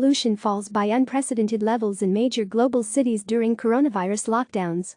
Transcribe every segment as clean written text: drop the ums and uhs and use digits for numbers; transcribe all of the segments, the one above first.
pollution falls by unprecedented levels in major global cities during coronavirus lockdowns.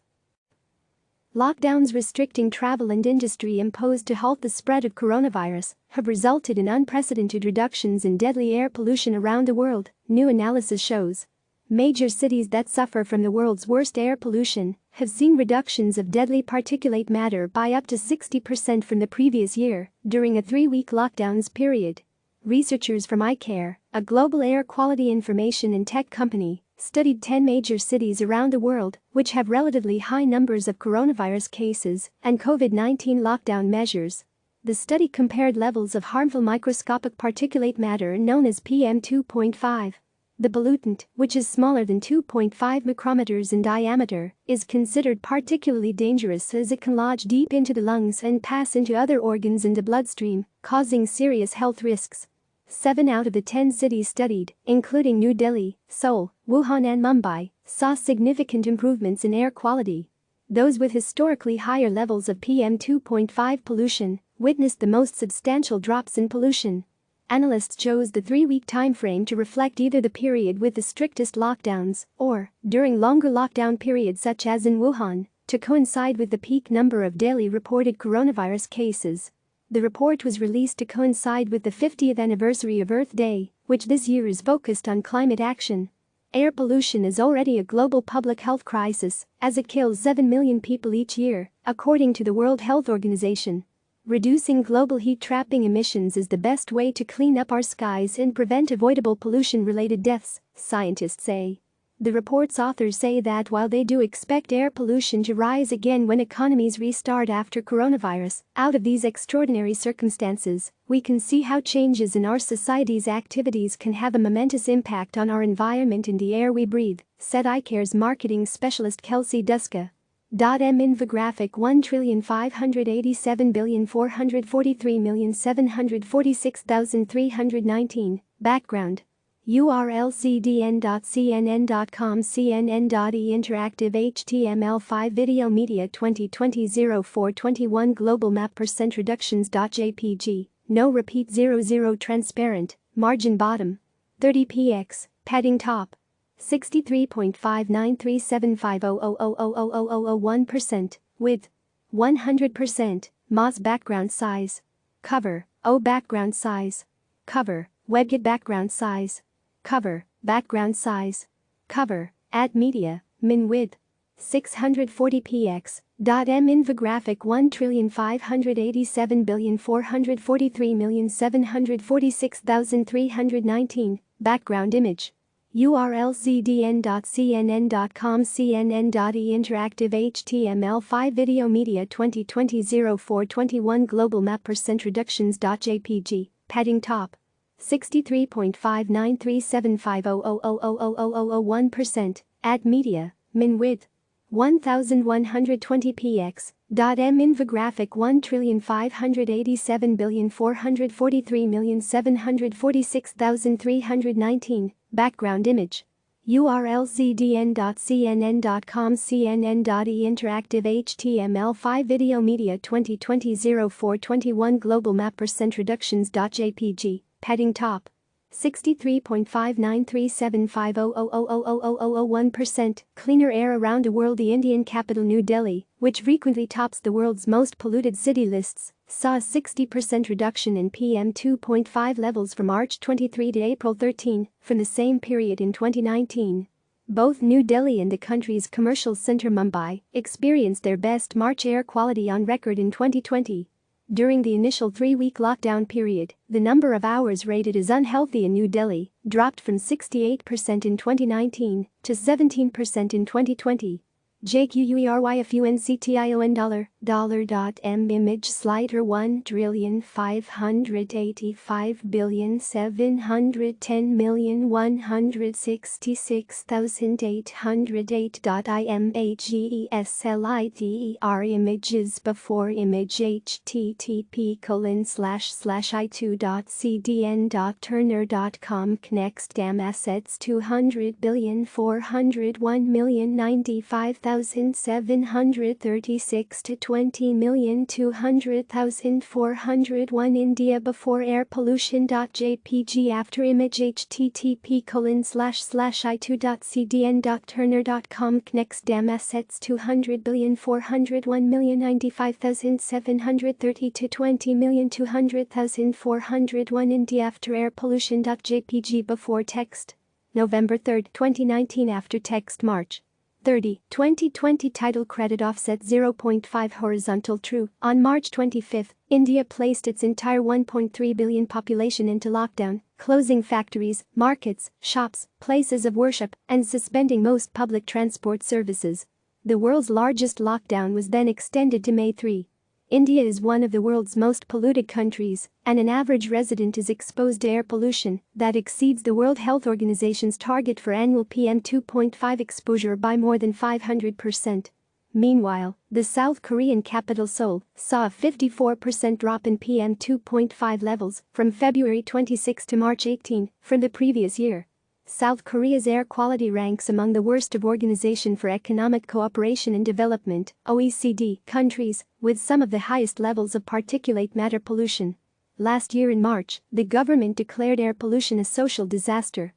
Lockdowns restricting travel and industry imposed to halt the spread of coronavirus have resulted in unprecedented reductions in deadly air pollution around the world, new analysis shows. Major cities that suffer from the world's worst air pollution have seen reductions of deadly particulate matter by up to 60% from the previous year during a 3-week lockdowns period. Researchers from IQAir, a global air quality information and tech company, studied 10 major cities around the world which have relatively high numbers of coronavirus cases and COVID-19 lockdown measures. The study compared levels of harmful microscopic particulate matter known as PM2.5. The pollutant, which is smaller than 2.5 micrometers in diameter, is considered particularly dangerous as it can lodge deep into the lungs and pass into other organs in the bloodstream, causing serious health risks. 7 out of the 10 cities studied, including New Delhi, Seoul, Wuhan and Mumbai, saw significant improvements in air quality. Those with historically higher levels of PM2.5 pollution witnessed the most substantial drops in pollution. Analysts chose the 3-week timeframe to reflect either the period with the strictest lockdowns or, during longer lockdown periods such as in Wuhan, to coincide with the peak number of daily reported coronavirus cases. The report was released to coincide with the 50th anniversary of Earth Day, which this year is focused on climate action. Air pollution is already a global public health crisis, as it kills 7 million people each year, according to the World Health Organization. Reducing global heat-trapping emissions is the best way to clean up our skies and prevent avoidable pollution-related deaths, scientists say. The report's authors say that while they do expect air pollution to rise again when economies restart after coronavirus, out of these extraordinary circumstances, we can see how changes in our society's activities can have a momentous impact on our environment and the air we breathe, said IQAir's marketing specialist Kelsey Duska. Infographic 1,587,443,746,319, background. URL cdn.cnn.com cnn.e Interactive HTML5 Video Media 2020 0421 Global Map % Reductions.jpg, no repeat 00 transparent, margin bottom, 30px, padding top, 63.593750000001%, width, 100%, Moz background size, cover, O background size, cover, WebKit background size, cover, background size, cover, add media, min width, 640px, .m infographic 1,587,443,746,319, background image. URL cdn.cnn.com cnn.e Interactive HTML5 Video Media 2020 0421 Global Map % Reductions.jpg, padding top, 63.593750000001%, add media, min width, 1120px, .m infographic 1,587,443,746,319, background image. URL cdn.cnn.com cnn.e Interactive HTML5 Video Media 2020 0421 Global Map % Reductions.jpg, padding top, 63.593750000001%, cleaner air around the world. The Indian capital New Delhi, which frequently tops the world's most polluted city lists, saw a 60% reduction in PM2.5 levels from March 23 to April 13 from the same period in 2019. Both New Delhi and the country's commercial center Mumbai experienced their best March air quality on record in 2020. During the initial 3-week lockdown period, the number of hours rated as unhealthy in New Delhi dropped from 68% in 2019 to 17% in 2020. $$500,000.m image slider 1,585,710,166,808.imgeslider images before image http://i2.cdn.turner.com Next assets 200,401,095,000 20,736 to 20,200,401 India before air pollution.jpg after image http://i2.cdn.turner.com Next dam assets 200,401,095,730 to 20,200,401 India after air pollution.jpg before text November 3, 2019 after text March 30, 2020 title credit offset 0.5 horizontal true. On March 25, India placed its entire 1.3 billion population into lockdown, closing factories, markets, shops, places of worship, and suspending most public transport services. The world's largest lockdown was then extended to May 3. India is one of the world's most polluted countries, and an average resident is exposed to air pollution that exceeds the World Health Organization's target for annual PM2.5 exposure by more than 500%. Meanwhile, the South Korean capital Seoul saw a 54% drop in PM2.5 levels from February 26 to March 18 from the previous year. South Korea's air quality ranks among the worst of Organization for Economic Cooperation and Development (OECD) countries, with some of the highest levels of particulate matter pollution. Last year in March, the government declared air pollution a social disaster.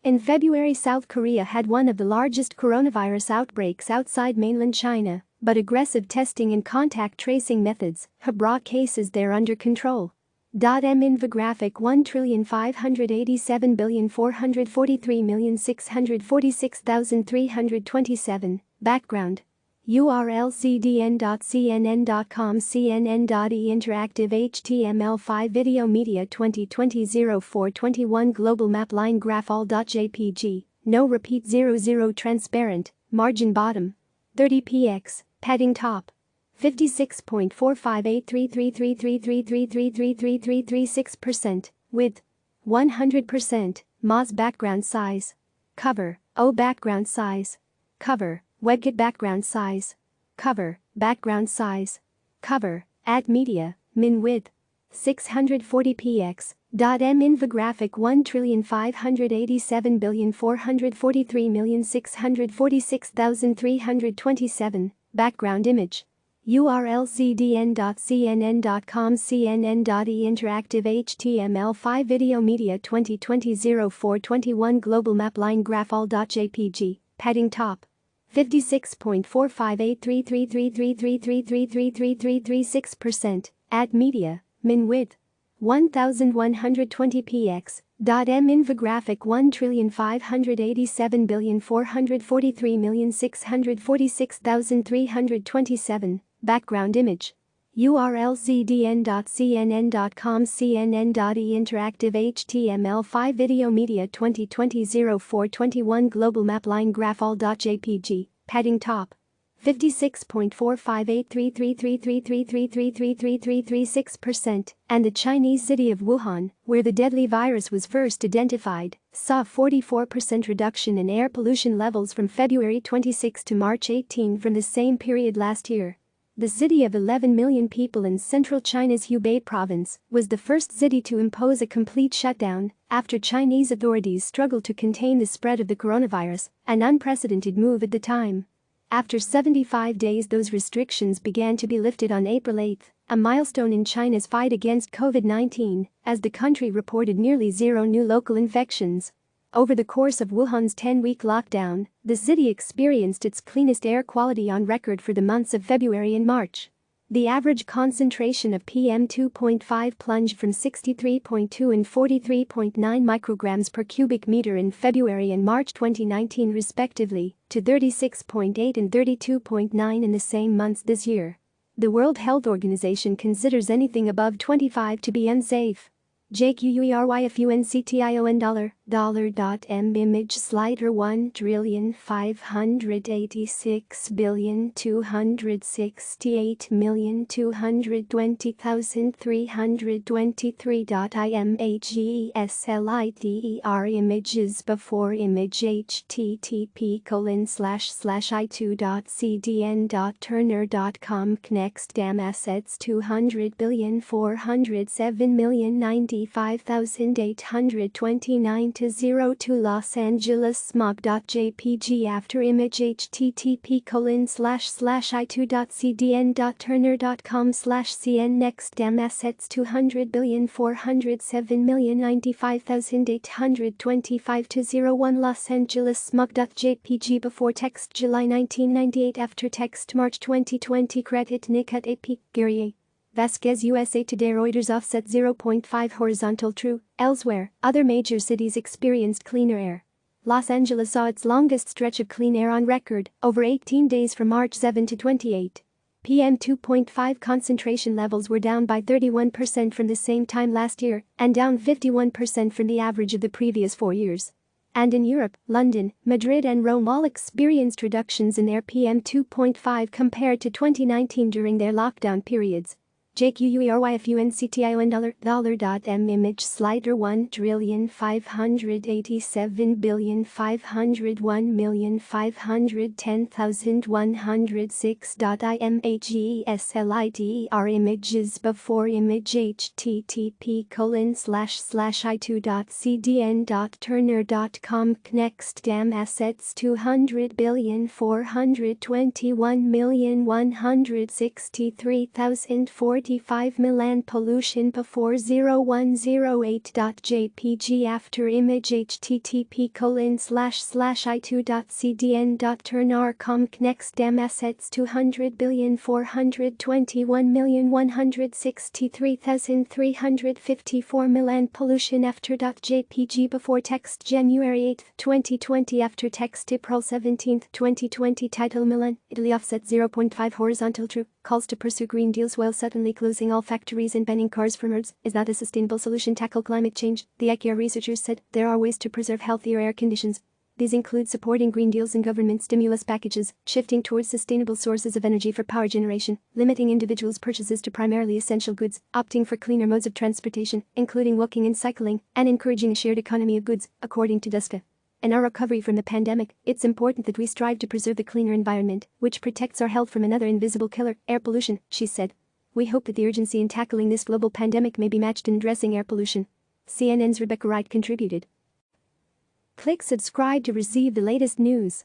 In February, South Korea had one of the largest coronavirus outbreaks outside mainland China, but aggressive testing and contact tracing methods have brought cases there under control. Infographic 1,587,443,646,327 Background URL cdn.cnn.com cnn.e Interactive HTML5 Video Media 2020-04-21 Global Map Line Graph all.jpg No repeat 00 Transparent Margin bottom 30px Padding top 56.458333333333336% width 100% Moz background size cover O background size cover WebKit background size cover background size cover add media min width 640px .m infographic 1,587,443,646,327 background image URL cdn.cnn.com cnn.e Interactive HTML5 Video Media 2020-04-21 Global Map Line Graph all.jpg Padding top 56.4583333333336% Add media min width 1120px .m infographic 1,587,443,646,327 background image URL cdn.cnn.com cnn.e Interactive HTML5 Video Media 2020-04-21 Global Map Line Graph all.jpg Padding top 56.4583333333336% and the Chinese city of Wuhan, where the deadly virus was first identified, saw a 44% reduction in air pollution levels from February 26 to March 18 from the same period last year. The city of 11 million people in central China's Hubei province was the first city to impose a complete shutdown after Chinese authorities struggled to contain the spread of the coronavirus, an unprecedented move at the time. After 75 days, those restrictions began to be lifted on April 8, a milestone in China's fight against COVID-19, as the country reported nearly zero new local infections. Over the course of Wuhan's 10-week lockdown, the city experienced its cleanest air quality on record for the months of February and March. The average concentration of PM2.5 plunged from 63.2 and 43.9 micrograms per cubic meter in February and March 2019 respectively, to 36.8 and 32.9 in the same months this year. The World Health Organization considers anything above 25 to be unsafe. $$FUNCTION image slider 1,586,223,323. Images before image http://i2.cdn.turner.com Next dam assets 200,407,090 5,829 1.0 to Los Angeles smog.jpg after image http://i2.cdn.turner.com/cn next dam assets 200,407,095,825 to 01 Los Angeles smog.jpg before text July 1998 after text March 2020 credit Nick at AP Guerrier Vasquez USA Today Reuters offset 0.5 horizontal true. Elsewhere, other major cities experienced cleaner air. Los Angeles saw its longest stretch of clean air on record, over 18 days from March 7 to 28. PM 2.5 concentration levels were down by 31% from the same time last year and down 51% from the average of the previous 4 years. And in Europe, London, Madrid and Rome all experienced reductions in their PM 2.5 compared to 2019 during their lockdown periods. $JQUERYFUNCTION image slider 1,587,501,510,106.IMAGESLIDER images before image http://i2.cdn.turner.com next dam assets 200,421,163,045 Milan pollution before 0108.jpg after image http://i2.cdn.turner.com next dam assets 200,421,163,354 Milan pollution after.jpg before text January 8, 2020 after text April 17, 2020 title Milan, Italy offset 0.5 horizontal true, calls to pursue green deals while suddenly closing all factories and banning cars from roads is not a sustainable solution tackle climate change, the IQAir researchers said. There are ways to preserve healthier air conditions. These include supporting green deals and government stimulus packages, shifting towards sustainable sources of energy for power generation, limiting individuals' purchases to primarily essential goods, opting for cleaner modes of transportation, including walking and cycling, and encouraging a shared economy of goods, according to Duska. In our recovery from the pandemic, it's important that we strive to preserve the cleaner environment, which protects our health from another invisible killer, air pollution, she said. We hope that the urgency in tackling this global pandemic may be matched in addressing air pollution. CNN's Rebecca Wright contributed. Click subscribe to receive the latest news.